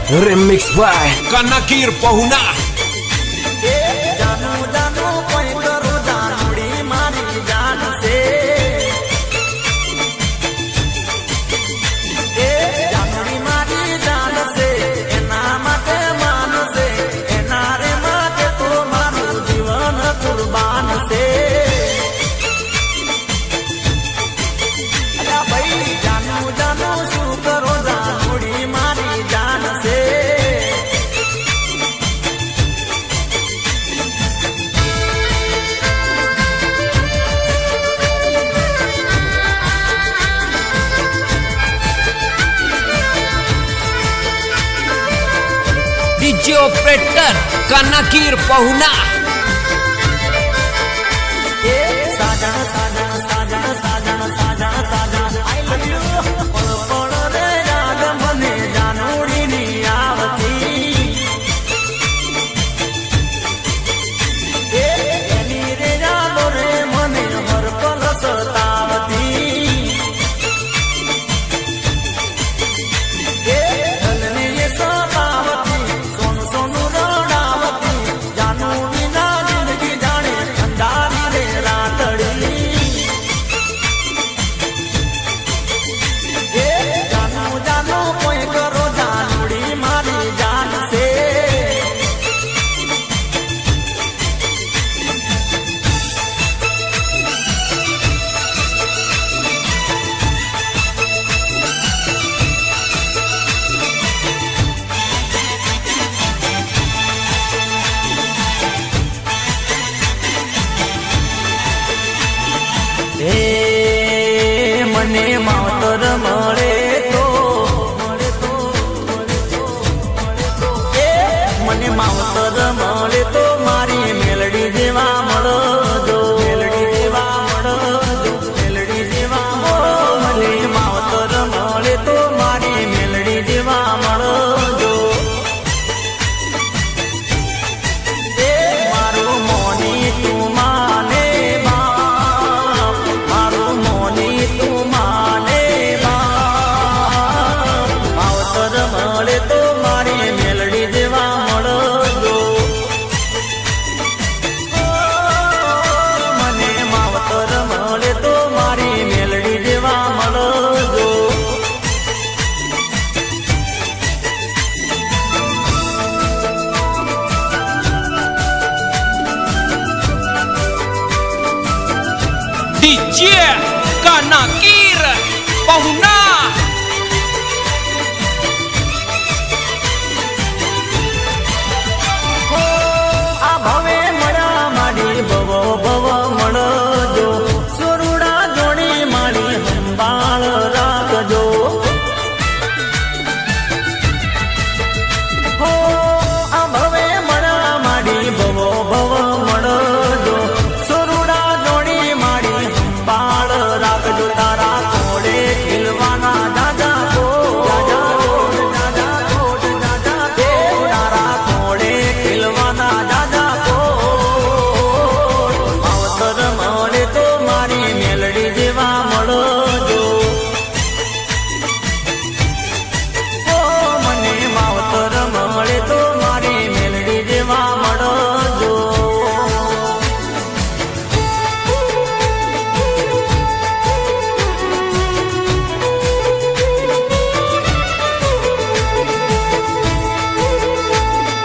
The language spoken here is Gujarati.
Remix by Kanakir Pahuna. જાનું જાનું કોઈ કરું જાનુડી મારી જાન છે એ જાનુડી મારી જાન છે એના માટે માન છે એના રે માટે તો મારું જીવન કુરબાન છે અલા ભાઈ જાનું જાનું શું કરો જાનુડી મારી જાન છે DJ Operator Kanakir Pahuna. સાજણ સાજણ સાજણ સાજણ સાજણ સાજણ I love you પળ પળ રે યાદ મને જાનુડી ની આવતી એની રે યાદો રે મને હર પલ સતાવતી ધનની એ સતાવતી સોનું સોનું રડાવતી જાનુડી ના જિંદગી જાણે અંધારી રે રાતડી જાનું જાનું કોઈ કરો જાનુડી મારી જાન છે મને માવતર મળે તો મને માવતર મળે તો મારી મેલડી જેવા મળજો મેલડી જેવા મળજો મેલડી જેવા મળો મને માવતર મળે તો મારી મેલડી જેવા મળજો મારું મોની તું માને બાપ મારું મોની તું માને બાપ માવતર મળે તો મારી મેલડી જેવા મળજો મને માવતર મળે તો મારી મેલડી જેવા મળજો DJ Kanakir